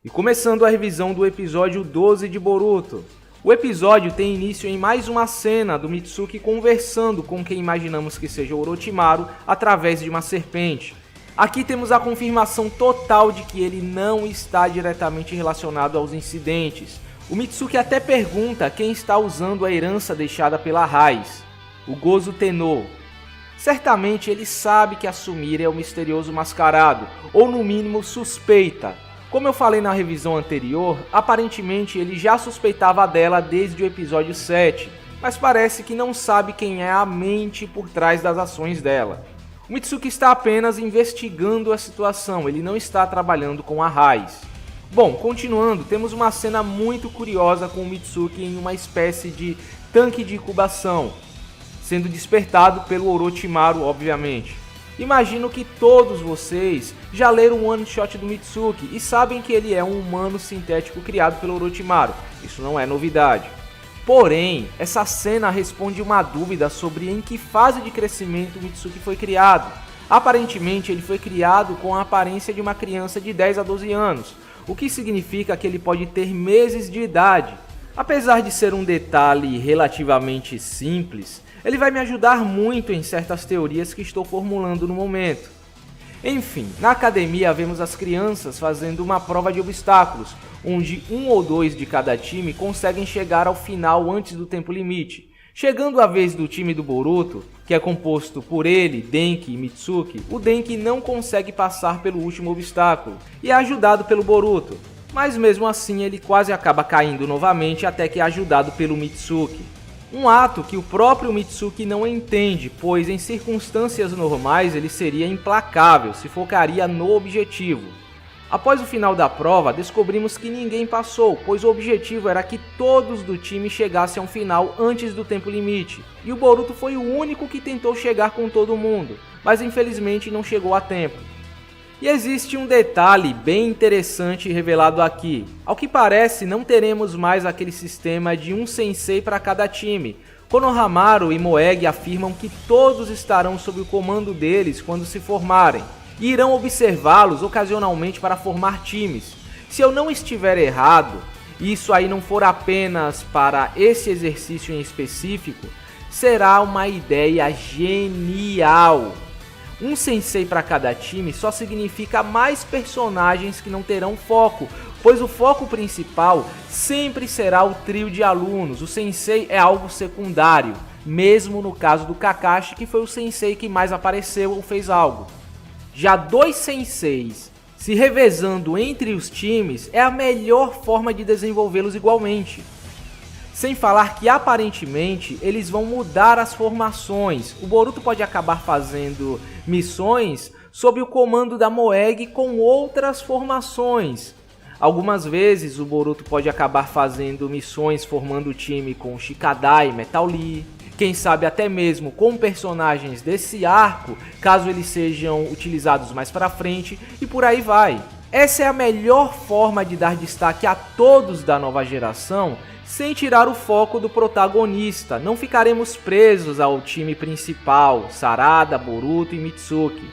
E começando a revisão do episódio 12 de Boruto. O episódio tem início em mais uma cena do Mitsuki conversando com quem imaginamos que seja Orochimaru através de uma serpente. Aqui temos a confirmação total de que ele não está diretamente relacionado aos incidentes. O Mitsuki até pergunta quem está usando a herança deixada pela raiz, o Gozo Tenno. Certamente ele sabe que a Sumire é o misterioso mascarado, ou no mínimo suspeita. Como eu falei na revisão anterior, aparentemente ele já suspeitava dela desde o episódio 7, mas parece que não sabe quem é a mente por trás das ações dela. O Mitsuki está apenas investigando a situação, ele não está trabalhando com a raiz. Bom, continuando, temos uma cena muito curiosa com o Mitsuki em uma espécie de tanque de incubação, sendo despertado pelo Orochimaru, obviamente. Imagino que todos vocês já leram o one shot do Mitsuki e sabem que ele é um humano sintético criado pelo Orochimaru, isso não é novidade. Porém, essa cena responde uma dúvida sobre em que fase de crescimento o Mitsuki foi criado. Aparentemente ele foi criado com a aparência de uma criança de 10 a 12 anos, o que significa que ele pode ter meses de idade. Apesar de ser um detalhe relativamente simples, ele vai me ajudar muito em certas teorias que estou formulando no momento. Enfim, na academia vemos as crianças fazendo uma prova de obstáculos, onde um ou dois de cada time conseguem chegar ao final antes do tempo limite. Chegando a vez do time do Boruto, que é composto por ele, Denki e Mitsuki, o Denki não consegue passar pelo último obstáculo e é ajudado pelo Boruto, mas mesmo assim ele quase acaba caindo novamente até que é ajudado pelo Mitsuki. Um ato que o próprio Mitsuki não entende, pois em circunstâncias normais ele seria implacável, se focaria no objetivo. Após o final da prova, descobrimos que ninguém passou, pois o objetivo era que todos do time chegassem ao final antes do tempo limite, e o Boruto foi o único que tentou chegar com todo mundo, mas infelizmente não chegou a tempo. E existe um detalhe bem interessante revelado aqui. Ao que parece, não teremos mais aquele sistema de um sensei para cada time. Konohamaru e Moeg afirmam que todos estarão sob o comando deles quando se formarem, e irão observá-los ocasionalmente para formar times. Se eu não estiver errado, e isso aí não for apenas para esse exercício em específico, será uma ideia genial. Um sensei para cada time só significa mais personagens que não terão foco, pois o foco principal sempre será o trio de alunos. O sensei é algo secundário, mesmo no caso do Kakashi, que foi o sensei que mais apareceu ou fez algo. Já dois senseis se revezando entre os times é a melhor forma de desenvolvê-los igualmente. Sem falar que aparentemente eles vão mudar as formações. O Boruto pode acabar fazendo missões sob o comando da Moeg com outras formações. Algumas vezes o Boruto pode acabar fazendo missões formando o time com Shikadai e Metal Lee. Quem sabe até mesmo com personagens desse arco, caso eles sejam utilizados mais pra frente, e por aí vai. Essa é a melhor forma de dar destaque a todos da nova geração, sem tirar o foco do protagonista. Não ficaremos presos ao time principal, Sarada, Boruto e Mitsuki.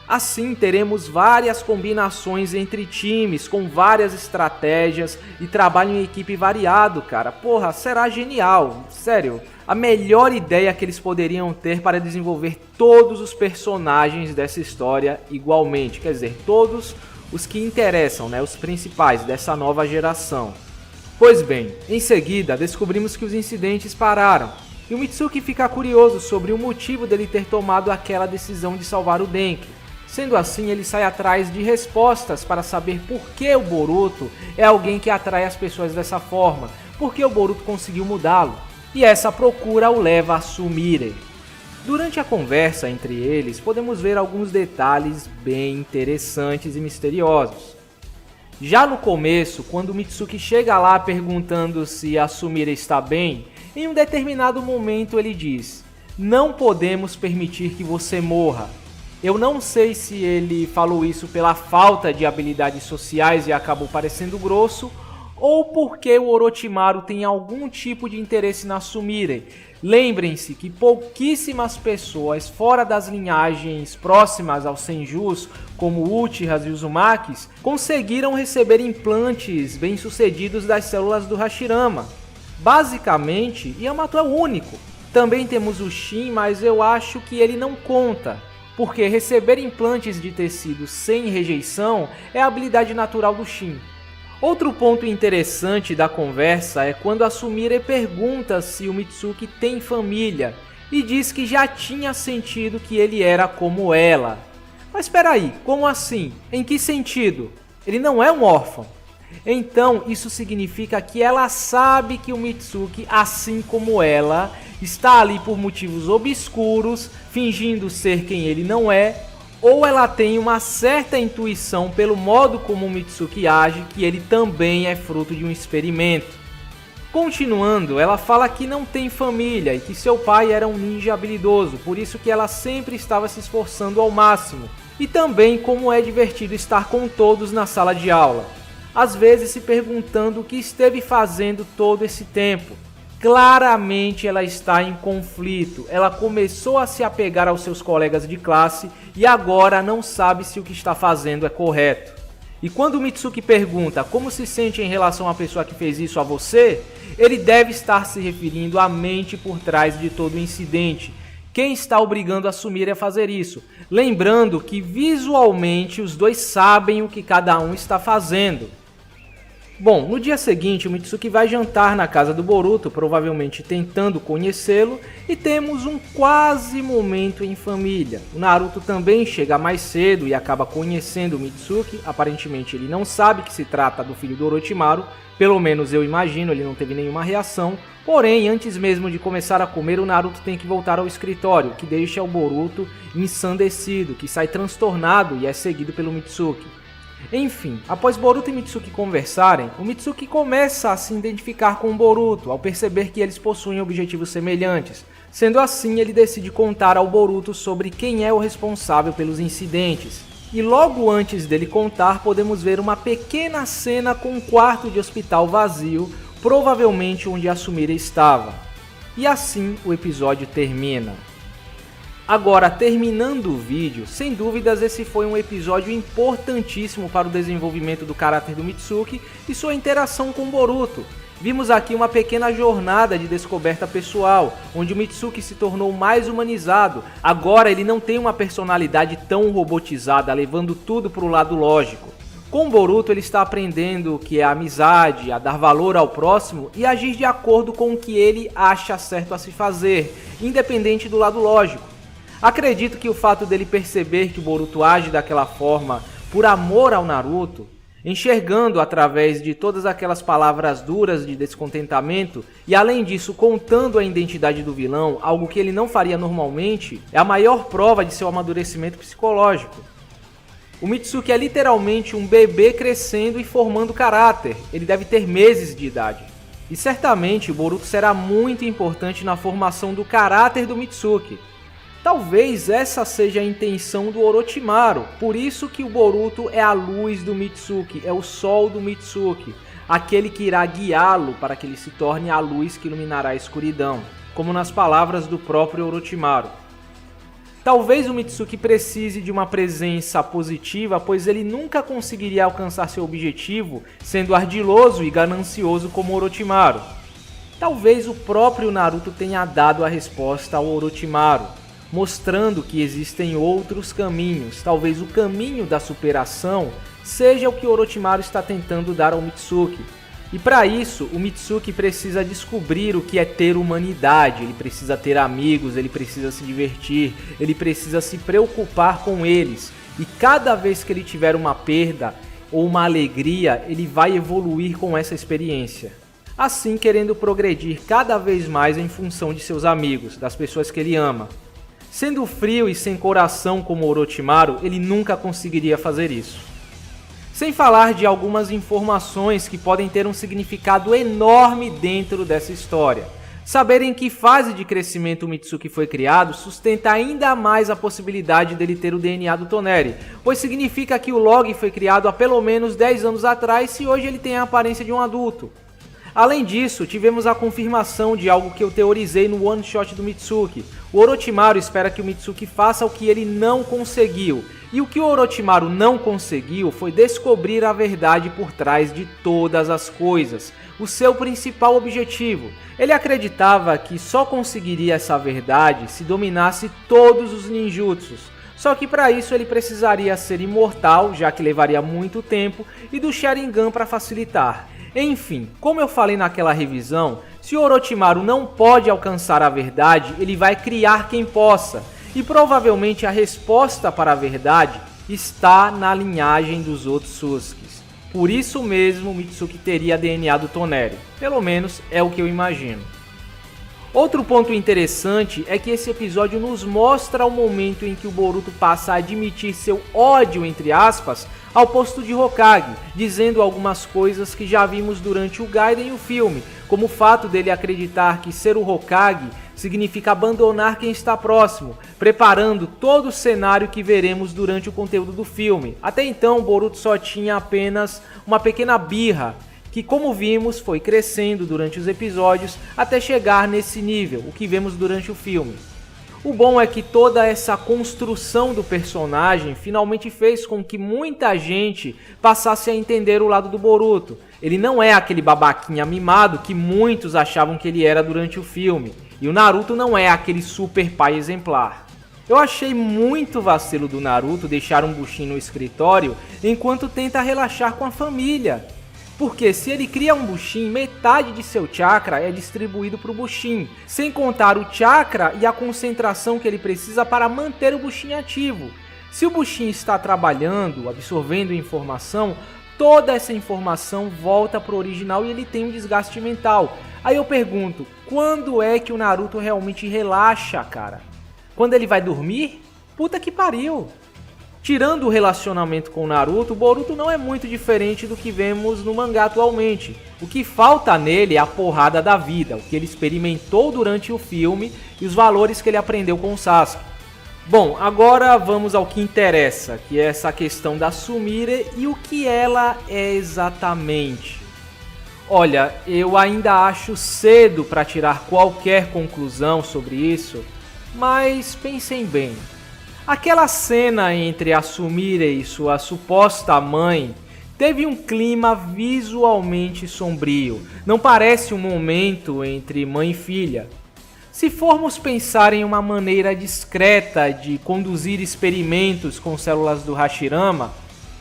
Assim teremos várias combinações entre times, com várias estratégias e trabalho em equipe variado, cara. Porra, será genial, sério. A melhor ideia que eles poderiam ter para desenvolver todos os personagens dessa história igualmente. Quer dizer, todos os que interessam, né, os principais dessa nova geração. Pois bem, em seguida descobrimos que os incidentes pararam, e o Mitsuki fica curioso sobre o motivo dele ter tomado aquela decisão de salvar o Denki. Sendo assim, ele sai atrás de respostas para saber por que o Boruto é alguém que atrai as pessoas dessa forma, por que o Boruto conseguiu mudá-lo, e essa procura o leva a Sumire. Durante a conversa entre eles, podemos ver alguns detalhes bem interessantes e misteriosos. Já no começo, quando o Mitsuki chega lá perguntando se a Sumire está bem, em um determinado momento ele diz: "Não podemos permitir que você morra." Eu não sei se ele falou isso pela falta de habilidades sociais e acabou parecendo grosso, ou porque o Orochimaru tem algum tipo de interesse na Sumire. Lembrem-se que pouquíssimas pessoas fora das linhagens próximas aos Senjus, como Uchihas e Uzumakis, conseguiram receber implantes bem-sucedidos das células do Hashirama. Basicamente, Yamato é o único. Também temos o Shin, mas eu acho que ele não conta, porque receber implantes de tecido sem rejeição é a habilidade natural do Shin. Outro ponto interessante da conversa é quando a Sumire pergunta se o Mitsuki tem família e diz que já tinha sentido que ele era como ela. Mas espera aí, como assim? Em que sentido? Ele não é um órfão. Então isso significa que ela sabe que o Mitsuki, assim como ela, está ali por motivos obscuros, fingindo ser quem ele não é, ou ela tem uma certa intuição pelo modo como o Mitsuki age, que ele também é fruto de um experimento. Continuando, ela fala que não tem família e que seu pai era um ninja habilidoso, por isso que ela sempre estava se esforçando ao máximo, e também como é divertido estar com todos na sala de aula, às vezes se perguntando o que esteve fazendo todo esse tempo. Claramente ela está em conflito, ela começou a se apegar aos seus colegas de classe e agora não sabe se o que está fazendo é correto. E quando o Mitsuki pergunta como se sente em relação à pessoa que fez isso a você, ele deve estar se referindo à mente por trás de todo o incidente. Quem está obrigando a Sumire a fazer isso? Lembrando que visualmente os dois sabem o que cada um está fazendo. Bom, no dia seguinte o Mitsuki vai jantar na casa do Boruto, provavelmente tentando conhecê-lo, e temos um quase momento em família. O Naruto também chega mais cedo e acaba conhecendo o Mitsuki, aparentemente ele não sabe que se trata do filho do Orochimaru, pelo menos eu imagino, ele não teve nenhuma reação, porém antes mesmo de começar a comer o Naruto tem que voltar ao escritório, o que deixa o Boruto ensandecido, que sai transtornado e é seguido pelo Mitsuki. Enfim, após Boruto e Mitsuki conversarem, o Mitsuki começa a se identificar com o Boruto ao perceber que eles possuem objetivos semelhantes. Sendo assim, ele decide contar ao Boruto sobre quem é o responsável pelos incidentes. E logo antes dele contar, podemos ver uma pequena cena com um quarto de hospital vazio, provavelmente onde a Sumire estava. E assim o episódio termina. Agora, terminando o vídeo, sem dúvidas esse foi um episódio importantíssimo para o desenvolvimento do caráter do Mitsuki e sua interação com Boruto. Vimos aqui uma pequena jornada de descoberta pessoal, onde o Mitsuki se tornou mais humanizado. Agora ele não tem uma personalidade tão robotizada, levando tudo para o lado lógico. Com Boruto ele está aprendendo o que é a amizade, a dar valor ao próximo e agir de acordo com o que ele acha certo a se fazer, independente do lado lógico. Acredito que o fato dele perceber que o Boruto age daquela forma por amor ao Naruto, enxergando através de todas aquelas palavras duras de descontentamento e além disso contando a identidade do vilão, algo que ele não faria normalmente, é a maior prova de seu amadurecimento psicológico. O Mitsuki é literalmente um bebê crescendo e formando caráter, ele deve ter meses de idade. E certamente o Boruto será muito importante na formação do caráter do Mitsuki. Talvez essa seja a intenção do Orochimaru, por isso que o Boruto é a luz do Mitsuki, é o sol do Mitsuki, aquele que irá guiá-lo para que ele se torne a luz que iluminará a escuridão, como nas palavras do próprio Orochimaru. Talvez o Mitsuki precise de uma presença positiva, pois ele nunca conseguiria alcançar seu objetivo sendo ardiloso e ganancioso como Orochimaru. Talvez o próprio Naruto tenha dado a resposta ao Orochimaru, mostrando que existem outros caminhos. Talvez o caminho da superação seja o que Orochimaru está tentando dar ao Mitsuki. E para isso, o Mitsuki precisa descobrir o que é ter humanidade, ele precisa ter amigos, ele precisa se divertir, ele precisa se preocupar com eles. E cada vez que ele tiver uma perda ou uma alegria, ele vai evoluir com essa experiência. Assim, querendo progredir cada vez mais em função de seus amigos, das pessoas que ele ama. Sendo frio e sem coração como Orochimaru, ele nunca conseguiria fazer isso. Sem falar de algumas informações que podem ter um significado enorme dentro dessa história. Saber em que fase de crescimento o Mitsuki foi criado sustenta ainda mais a possibilidade dele ter o DNA do Toneri, pois significa que o Log foi criado há pelo menos 10 anos atrás se hoje ele tem a aparência de um adulto. Além disso, tivemos a confirmação de algo que eu teorizei no one shot do Mitsuki. O Orochimaru espera que o Mitsuki faça o que ele não conseguiu. E o que o Orochimaru não conseguiu foi descobrir a verdade por trás de todas as coisas. O seu principal objetivo. Ele acreditava que só conseguiria essa verdade se dominasse todos os ninjutsus. Só que para isso ele precisaria ser imortal, já que levaria muito tempo, e do Sharingan para facilitar. Enfim, como eu falei naquela revisão, se o Orochimaru não pode alcançar a verdade, ele vai criar quem possa. E provavelmente a resposta para a verdade está na linhagem dos Otsutskis. Por isso mesmo, Mitsuki teria DNA do Toneri. Pelo menos é o que eu imagino. Outro ponto interessante é que esse episódio nos mostra o momento em que o Boruto passa a admitir seu ódio, entre aspas, ao posto de Hokage, dizendo algumas coisas que já vimos durante o Gaiden e o filme, como o fato dele acreditar que ser o Hokage significa abandonar quem está próximo, preparando todo o cenário que veremos durante o conteúdo do filme. Até então, o Boruto só tinha apenas uma pequena birra, que, como vimos, foi crescendo durante os episódios até chegar nesse nível, o que vemos durante o filme. O bom é que toda essa construção do personagem finalmente fez com que muita gente passasse a entender o lado do Boruto. Ele não é aquele babaquinha mimado que muitos achavam que ele era durante o filme. E o Naruto não é aquele super pai exemplar. Eu achei muito vacilo do Naruto deixar um Bushin no escritório enquanto tenta relaxar com a família. Porque se ele cria um Bushin, metade de seu chakra é distribuído para o Bushin, sem contar o chakra e a concentração que ele precisa para manter o Bushin ativo. Se o Bushin está trabalhando, absorvendo informação, toda essa informação volta para o original e ele tem um desgaste mental. Aí eu pergunto, quando é que o Naruto realmente relaxa, cara? Quando ele vai dormir? Puta que pariu! Tirando o relacionamento com o Naruto, o Boruto não é muito diferente do que vemos no mangá atualmente. O que falta nele é a porrada da vida, o que ele experimentou durante o filme e os valores que ele aprendeu com o Sasuke. Bom, agora vamos ao que interessa, que é essa questão da Sumire e o que ela é exatamente. Olha, eu ainda acho cedo para tirar qualquer conclusão sobre isso, mas pensem bem. Aquela cena entre a Sumire e sua suposta mãe teve um clima visualmente sombrio. Não parece um momento entre mãe e filha. Se formos pensar em uma maneira discreta de conduzir experimentos com células do Hashirama,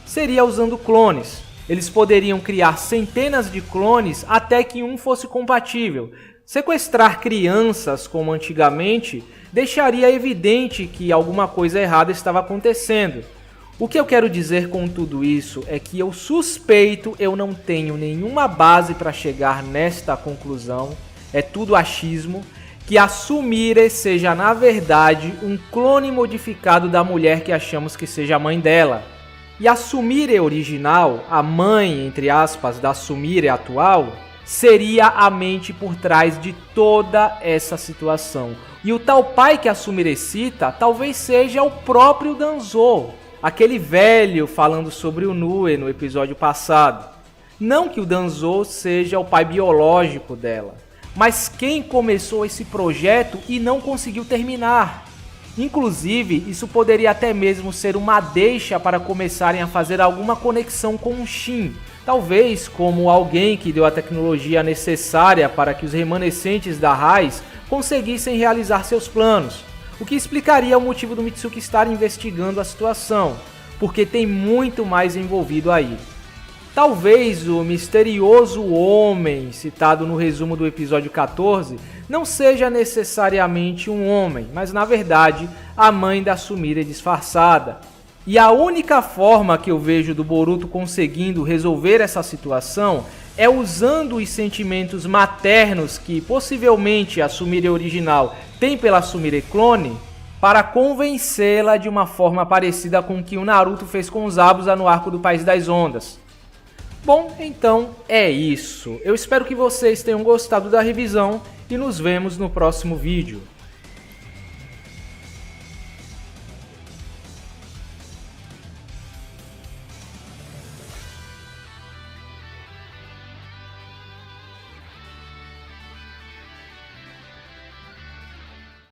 seria usando clones. Eles poderiam criar centenas de clones até que um fosse compatível. Sequestrar crianças, como antigamente, deixaria evidente que alguma coisa errada estava acontecendo. O que eu quero dizer com tudo isso é que eu suspeito, eu não tenho nenhuma base para chegar nesta conclusão, é tudo achismo, que a Sumire seja na verdade um clone modificado da mulher que achamos que seja a mãe dela. E a Sumire original, a mãe, entre aspas, da Sumire atual, seria a mente por trás de toda essa situação. E o tal pai que a Sumire cita talvez seja o próprio Danzo, aquele velho falando sobre o Nue no episódio passado. Não que o Danzo seja o pai biológico dela, mas quem começou esse projeto e não conseguiu terminar. Inclusive, isso poderia até mesmo ser uma deixa para começarem a fazer alguma conexão com o Shin. Talvez como alguém que deu a tecnologia necessária para que os remanescentes da Raiz conseguissem realizar seus planos. O que explicaria o motivo do Mitsuki estar investigando a situação, porque tem muito mais envolvido aí. Talvez o misterioso homem citado no resumo do episódio 14 não seja necessariamente um homem, mas na verdade a mãe da Sumire disfarçada. E a única forma que eu vejo do Boruto conseguindo resolver essa situação é usando os sentimentos maternos que possivelmente a Sumire original tem pela Sumire clone para convencê-la de uma forma parecida com o que o Naruto fez com os Zabuza no arco do País das Ondas. Bom, então é isso. Eu espero que vocês tenham gostado da revisão e nos vemos no próximo vídeo.